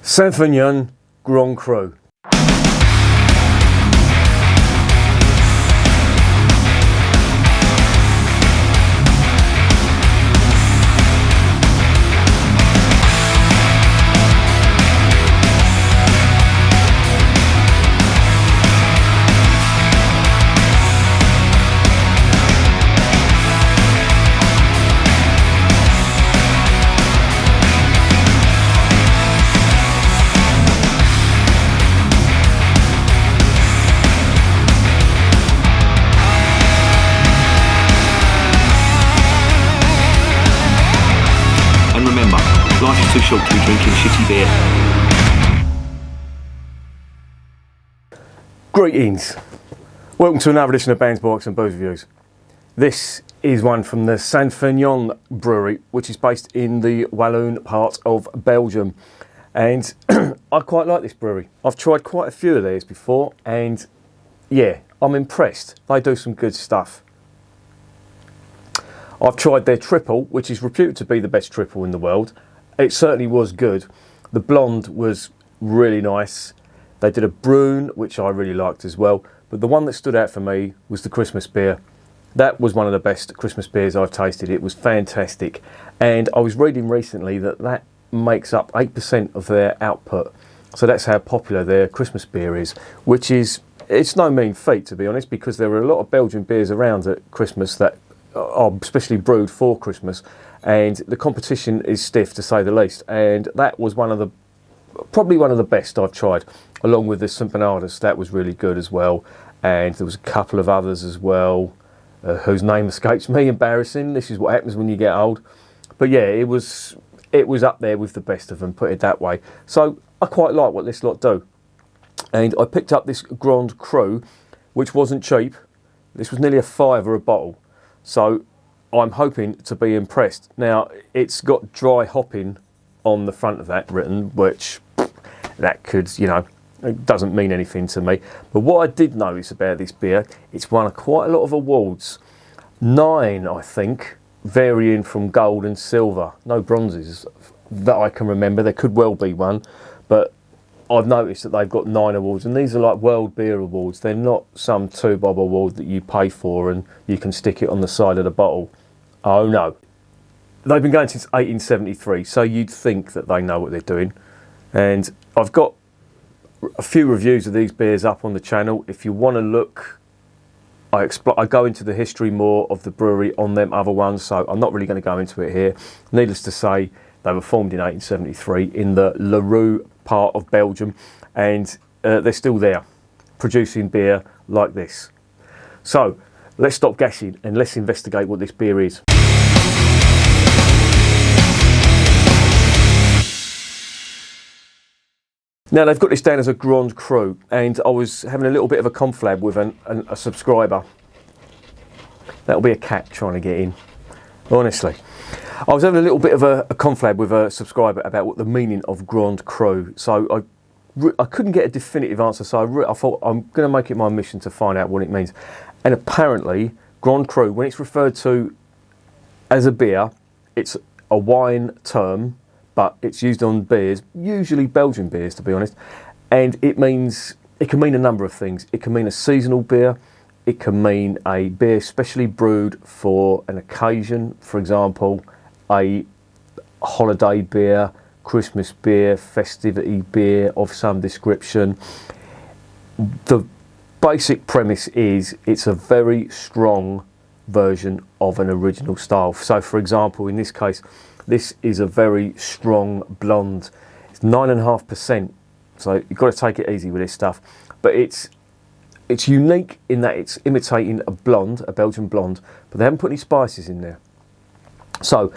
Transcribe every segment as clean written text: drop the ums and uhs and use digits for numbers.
Feuillien Grand Cru. Life is too short to be drinking shitty beer. Greetings. Welcome to another edition of Bands, Bikes and Booze Reviews. This is one from the Feuillien Brewery, which is based in the Walloon part of Belgium. And I quite like this brewery. I've tried quite a few of theirs before, and yeah, I'm impressed. They do some good stuff. I've tried their triple, which is reputed to be the best triple in the world. It certainly was good. The Blond was really nice. They did a Brune, which I really liked as well. But the one that stood out for me was the Christmas beer. That was one of the best Christmas beers I've tasted. It was fantastic. And I was reading recently that makes up 8% of their output. So that's how popular their Christmas beer is, which is, it's no mean feat, to be honest, because there are a lot of Belgian beers around at Christmas that are especially brewed for Christmas. And the competition is stiff, to say the least. And that was probably one of the best I've tried, along with the St Bernardus. That was really good as well. And there was a couple of others as well, whose name escapes me. Embarrassing. This is what happens when you get old. But yeah, it was up there with the best of them, put it that way. So I quite like what this lot do. And I picked up this Grand Cru, which wasn't cheap. This was nearly £5 a bottle. So I'm hoping to be impressed. Now, it's got dry hopping on the front of that written, which that could, it doesn't mean anything to me. But what I did notice about this beer, it's won quite a lot of awards. 9, I think, varying from gold and silver. No bronzes that I can remember. There could well be one, but I've noticed that they've got 9 awards, and these are like World Beer Awards. They're not some 2-bob award that you pay for and you can stick it on the side of the bottle. Oh no. They've been going since 1873, so you'd think that they know what they're doing. And I've got a few reviews of these beers up on the channel. If you want to look, I go into the history more of the brewery on them other ones, so I'm not really going to go into it here. Needless to say, they were formed in 1873 in the Leroux part of Belgium, and they're still there, producing beer like this. So let's stop gassing and let's investigate what this beer is. Now, they've got this down as a Grand Cru, and I was having a little bit of a conflab with a subscriber. That'll be a cat trying to get in, honestly. I was having a little bit of a conflab with a subscriber about what the meaning of Grand Cru. So I couldn't get a definitive answer, so I thought I'm going to make it my mission to find out what it means. And apparently, Grand Cru, when it's referred to as a beer, it's a wine term, but it's used on beers, usually Belgian beers, to be honest. And it can mean a number of things. It can mean a seasonal beer. It can mean a beer specially brewed for an occasion, for example, a holiday beer, Christmas beer, festivity beer of some description. The basic premise is it's a very strong version of an original style. So, for example, in this case, this is a very strong blonde. It's 9.5%, so you've got to take it easy with this stuff. But it's unique in that it's imitating a blonde, a Belgian blonde, but they haven't put any spices in there. So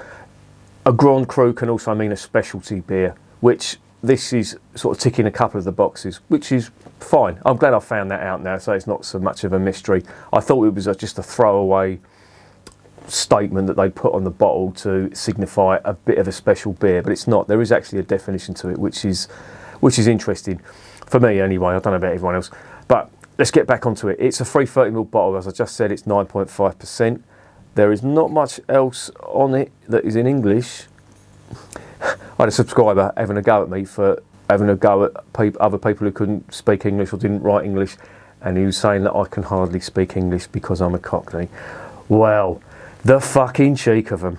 a Grand Cru can also mean a specialty beer, which this is sort of ticking a couple of the boxes, which is fine. I'm glad I found that out now, so it's not so much of a mystery. I thought it was just a throwaway statement that they put on the bottle to signify a bit of a special beer, but it's not. There is actually a definition to it, which is interesting for me anyway. I don't know about everyone else, but let's get back onto it. It's a 330ml bottle, as I just said. It's 9.5%. There is not much else on it that is in English. I had a subscriber having a go at me for having a go at other people who couldn't speak English or didn't write English, and he was saying that I can hardly speak English because I'm a Cockney. Well, the fucking cheek of them.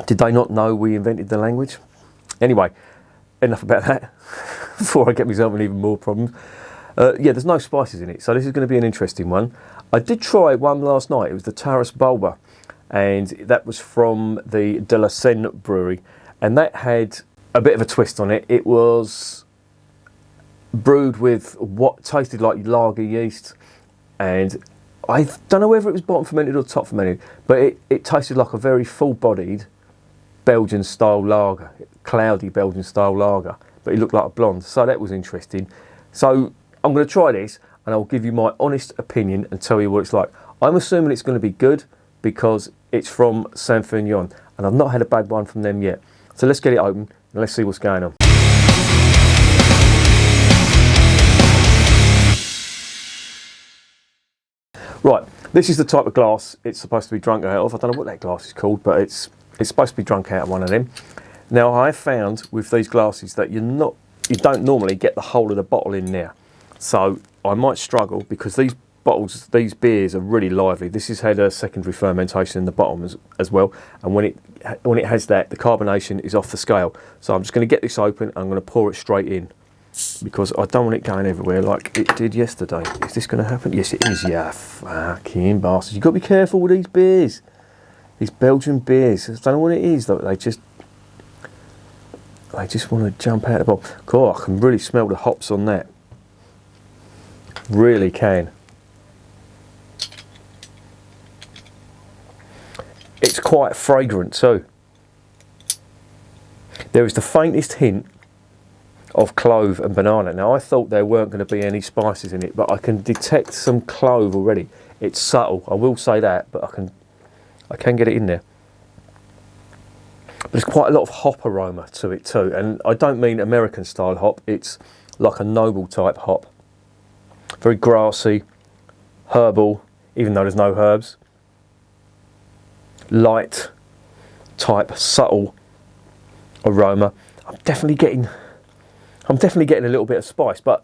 Did they not know we invented the language? Anyway, enough about that before I get myself in even more problems. Yeah, there's no spices in it, so this is going to be an interesting one. I did try one last night. It was the Taras Bulba, and that was from the De La Seine Brewery, and that had a bit of a twist on it. It was brewed with what tasted like lager yeast, and I don't know whether it was bottom fermented or top fermented, but it tasted like a very full-bodied Belgian style lager, cloudy Belgian style lager, but it looked like a blonde, so that was interesting. So I'm going to try this and I'll give you my honest opinion and tell you what it's like. I'm assuming it's going to be good because it's from Saint-Feuillien, and I've not had a bad one from them yet. So let's get it open and let's see what's going on. Right, this is the type of glass it's supposed to be drunk out of. I don't know what that glass is called, but it's supposed to be drunk out of one of them. Now, I found with these glasses that you don't normally get the whole of the bottle in there. So I might struggle because these beers are really lively. This has had a secondary fermentation in the bottom as well, and when it has that, the carbonation is off the scale. So I'm just going to get this open. I'm going to pour it straight in because I don't want it going everywhere like it did yesterday. Is this going to happen? Yes, it is. Yeah, fucking bastards! You've got to be careful with these beers. These Belgian beers. I don't know what it is though. They just want to jump out of the bottle. Cool, I can really smell the hops on that. Really can. It's quite fragrant too. There is the faintest hint of clove and banana. Now, I thought there weren't going to be any spices in it, but I can detect some clove already. It's subtle, I will say that, but I can get it in there. But there's quite a lot of hop aroma to it too, and I don't mean American style hop. It's like a noble type hop. Very grassy, herbal, even though there's no herbs. Light type, subtle aroma. I'm definitely getting a little bit of spice, but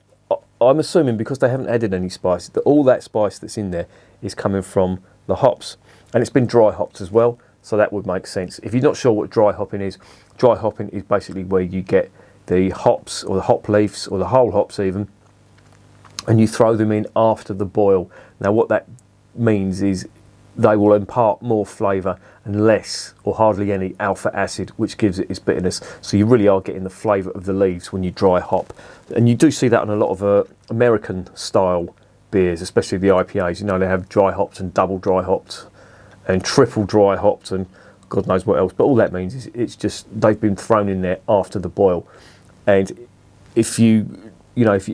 I'm assuming because they haven't added any spice that all that spice that's in there is coming from the hops, and it's been dry hopped as well, so that would make sense. If you're not sure what dry hopping is basically where you get the hops or the hop leaves or the whole hops even, and you throw them in after the boil. Now what that means is they will impart more flavour and less or hardly any alpha acid, which gives it its bitterness. So you really are getting the flavour of the leaves when you dry hop. And you do see that on a lot of American style beers, especially the IPAs. You know, they have dry hopped and double dry hopped and triple dry hopped and God knows what else. But all that means is it's just they've been thrown in there after the boil. And if you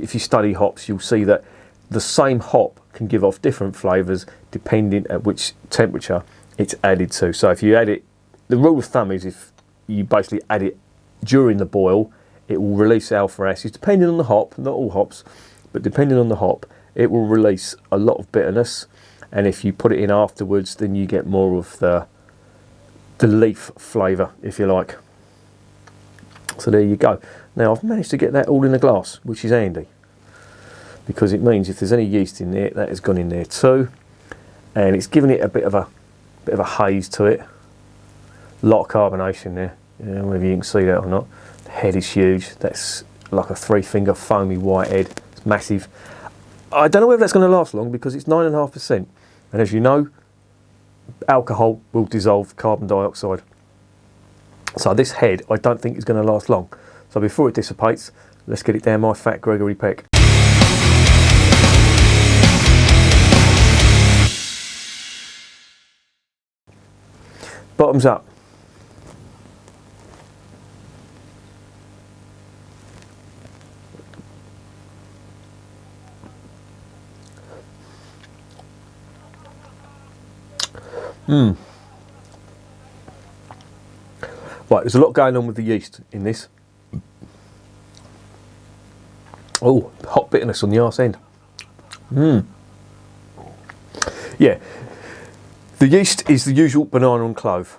study hops, you'll see that the same hop can give off different flavours depending at which temperature it's added to. So if you add it, the rule of thumb is if you basically add it during the boil, it will release alpha acids, depending on the hop, not all hops, but depending on the hop, it will release a lot of bitterness. And if you put it in afterwards, then you get more of the leaf flavour, if you like. So there you go. Now I've managed to get that all in a glass, which is handy, because it means if there's any yeast in there, that has gone in there too, and it's given it a bit of a haze to it. A lot of carbonation there. I don't know whether you can see that or not. The head is huge. That's like a 3-finger foamy white head. It's massive. I don't know whether that's going to last long because it's 9.5%, and as you know, alcohol will dissolve carbon dioxide. So this head, I don't think is going to last long. So before it dissipates, let's get it down my fat Gregory Peck. Bottoms up. Right, there's a lot going on with the yeast in this. Oh, hot bitterness on the arse end. Yeah, the yeast is the usual banana and clove.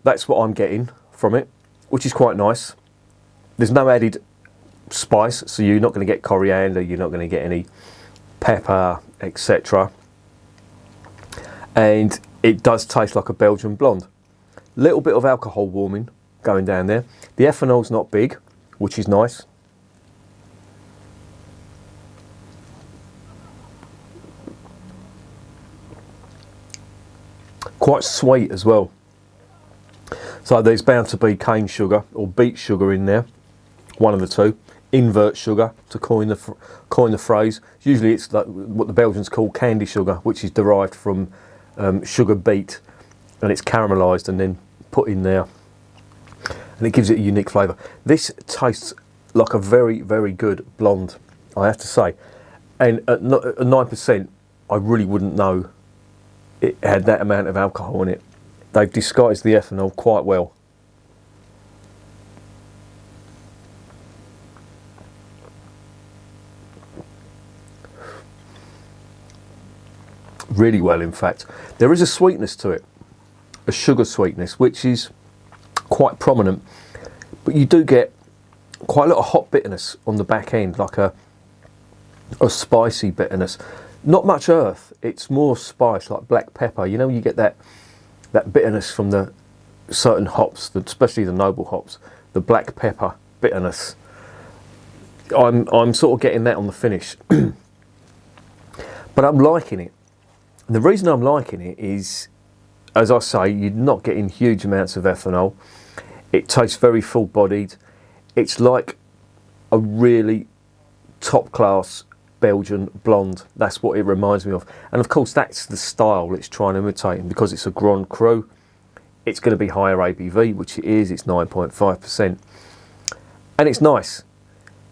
That's what I'm getting from it, which is quite nice. There's no added spice, so you're not going to get coriander, you're not going to get any pepper, etc. And it does taste like a Belgian blonde. Little bit of alcohol warming going down there. The ethanol's not big, which is nice. Quite sweet as well. So there's bound to be cane sugar or beet sugar in there, one of the two. Invert sugar, to coin the phrase. Usually it's like what the Belgians call candy sugar, which is derived from sugar beet, and it's caramelised and then put in there, and it gives it a unique flavour. This tastes like a very, very good blonde, I have to say. And at 9%, I really wouldn't know it had that amount of alcohol in it. They've disguised the ethanol quite well. Really well, in fact. There is a sweetness to it, a sugar sweetness, which is quite prominent, but you do get quite a lot of hot bitterness on the back end, like a spicy bitterness. Not much earth, it's more spice, like black pepper. You know, you get that bitterness from the certain hops, especially the noble hops, the black pepper bitterness. I'm sort of getting that on the finish. But I'm liking it. The reason I'm liking it is, as I say, you're not getting huge amounts of ethanol. It tastes very full-bodied. It's like a really top-class Belgian blonde. That's what it reminds me of. And of course, that's the style it's trying to imitate. And because it's a Grand Cru, it's going to be higher ABV, which it is. It's 9.5%. And it's nice.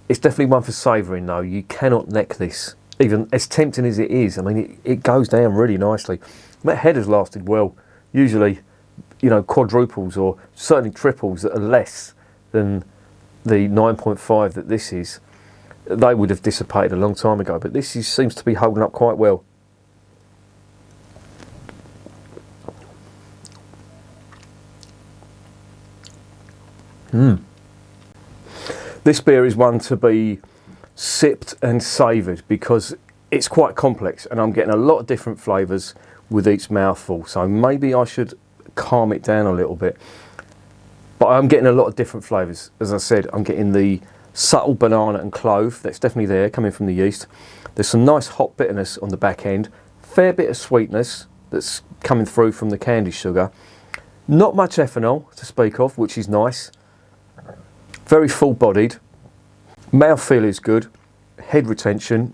It's definitely one for savouring, though. You cannot neck this. Even as tempting as it is, I mean, it goes down really nicely. That head has lasted well. Usually, you know, quadruples or certainly triples that are less than the 9.5 that this is, they would have dissipated a long time ago. But this seems to be holding up quite well. This beer is one to be sipped and savoured because it's quite complex, and I'm getting a lot of different flavours with each mouthful. So maybe I should calm it down a little bit. But I'm getting a lot of different flavours. As I said, I'm getting the subtle banana and clove. That's definitely there, coming from the yeast. There's some nice hot bitterness on the back end. Fair bit of sweetness that's coming through from the candy sugar. Not much ethanol to speak of, which is nice. Very full-bodied. Mouthfeel is good. Head retention,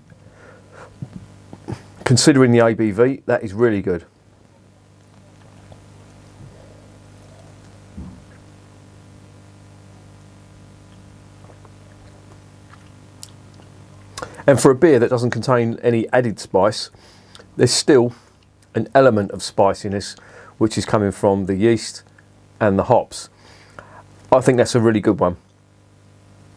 considering the ABV, that is really good. And for a beer that doesn't contain any added spice, there's still an element of spiciness which is coming from the yeast and the hops. I think that's a really good one.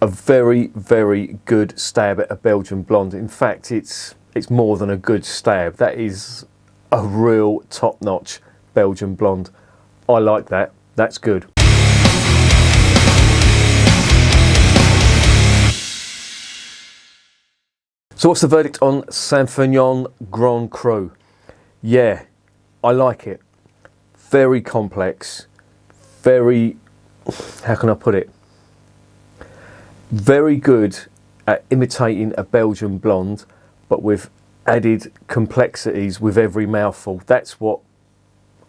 A very, very good stab at a Belgian blonde. In fact, it's more than a good stab. That is a real top-notch Belgian blonde. I like that. That's good. So what's the verdict on Feuillien Grand Cru? Yeah, I like it. Very complex. Very, how can I put it? Very good at imitating a Belgian blonde, but with added complexities with every mouthful. That's what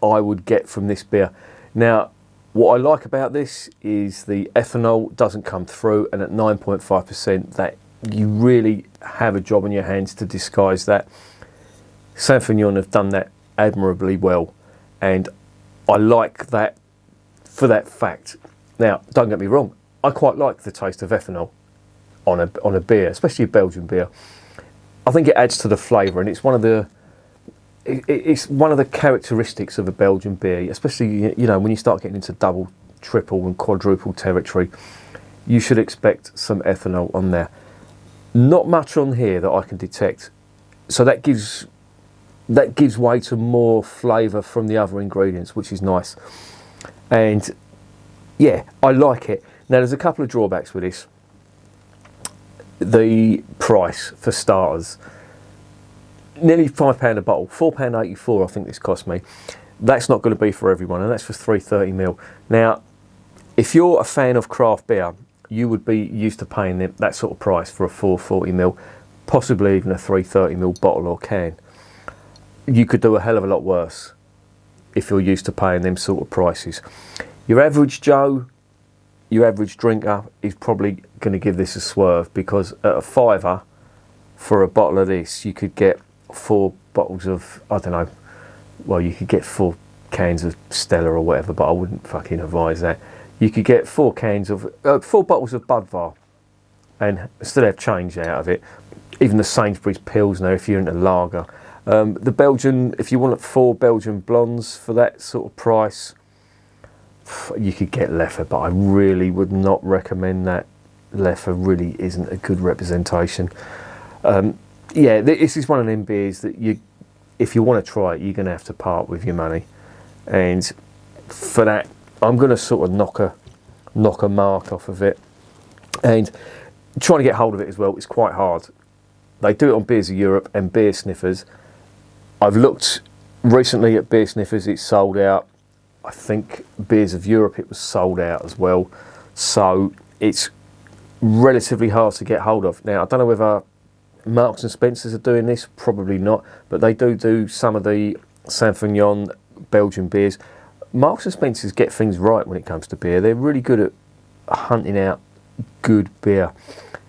I would get from this beer. Now, what I like about this is the ethanol doesn't come through, and at 9.5%, that you really have a job on your hands to disguise that. Feuillien have done that admirably well, and I like that for that fact. Now, don't get me wrong, I quite like the taste of ethanol on a beer, especially a Belgian beer. I think it adds to the flavour, and it's one of the characteristics of a Belgian beer, especially, you know, when you start getting into double, triple and quadruple territory. You should expect some ethanol on there. Not much on here that I can detect, so that gives way to more flavour from the other ingredients, which is nice. And yeah, I like it. Now, there's a couple of drawbacks with this. the price for starters. Nearly £5 a bottle, £4.84 I think this cost me. That's not going to be for everyone, and that's for 330ml. Now, if you're a fan of craft beer, you would be used to paying that sort of price for a 440ml, possibly even a 330ml bottle or can. You could do a hell of a lot worse if you're used to paying them sort of prices. Your average Joe, your average drinker is probably going to give this a swerve, because at a £5 for a bottle of this, you could get 4 bottles of, I don't know, well, you could get 4 cans of Stella or whatever, but I wouldn't fucking advise that. You could get 4 bottles of Budvar and still have change out of it. Even the Sainsbury's Pilsner if you're into lager. The Belgian, if you want 4 Belgian blondes for that sort of price, you could get Leffe, but I really would not recommend that. Leffe really isn't a good representation. Yeah, this is one of them beers that if you want to try it, you're going to have to part with your money. And for that, I'm going to sort of knock a mark off of it. And trying to get hold of it as well is quite hard. They do it on Beers of Europe and Beer Sniffers. I've looked recently at Beer Sniffers, it's sold out. I think Beers of Europe, it was sold out as well. So it's relatively hard to get hold of. Now, I don't know whether Marks and Spencer's are doing this, probably not, but they do some of the Saint-Feuillien Belgian beers. Marks and Spencer's get things right when it comes to beer. They're really good at hunting out good beer,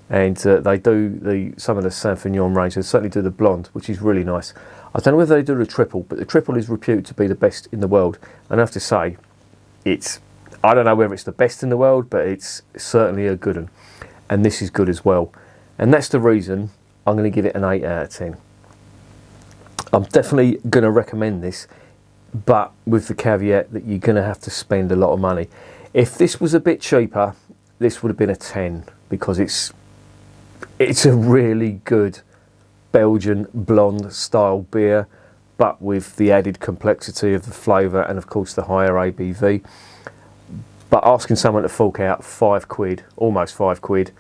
and they do some of the Saint-Feuillien range. They certainly do the Blond, which is really nice. I don't know whether they do the Triple, but the Triple is reputed to be the best in the world. And I have to say, I don't know whether it's the best in the world, but it's certainly a good one. And this is good as well. And that's the reason I'm going to give it an 8 out of 10. I'm definitely going to recommend this, but with the caveat that you're going to have to spend a lot of money. If this was a bit cheaper, this would have been a 10, because it's a really good Belgian blonde style beer, but with the added complexity of the flavour and of course the higher ABV. But asking someone to fork out £5, almost £5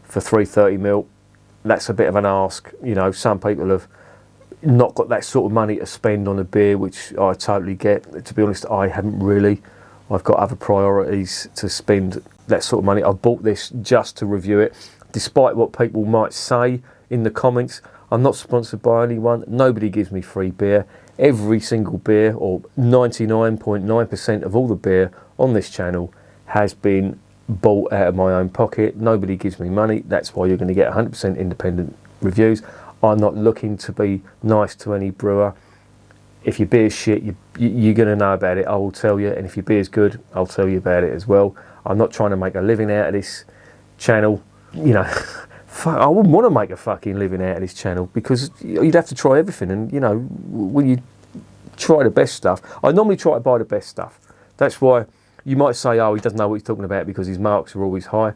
for 330ml, that's a bit of an ask. You know, some people have not got that sort of money to spend on a beer, which I totally get. To be honest, I haven't really. I've got other priorities to spend that sort of money. I bought this just to review it, despite what people might say in the comments. I'm not sponsored by anyone. Nobody gives me free beer. Every single beer, or 99.9% of all the beer on this channel, has been bought out of my own pocket. Nobody gives me money. That's why you're going to get 100% independent reviews. I'm not looking to be nice to any brewer. If your beer's shit, you're going to know about it. I will tell you. And if your beer's good, I'll tell you about it as well. I'm not trying to make a living out of this channel. You know, I wouldn't want to make a fucking living out of this channel, because you'd have to try everything. And, you know, when you try the best stuff, I normally try to buy the best stuff. That's why you might say, oh, he doesn't know what he's talking about because his marks are always high.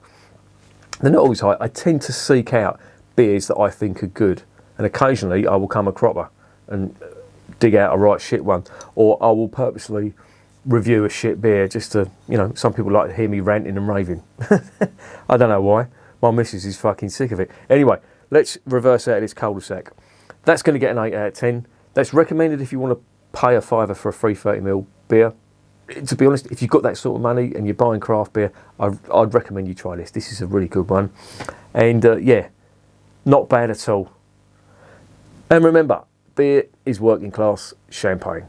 They're not always high. I tend to seek out beers that I think are good. And occasionally I will come a cropper and dig out a right shit one. Or I will purposely review a shit beer just to, you know, some people like to hear me ranting and raving. I don't know why. My missus is fucking sick of it. Anyway, let's reverse out of this cul-de-sac. That's going to get an 8 out of 10. That's recommended if you want to pay a £5 for a 330ml beer. To be honest, if you've got that sort of money and you're buying craft beer, I'd recommend you try this. This is a really good one. And yeah, not bad at all. And remember, beer is working class champagne.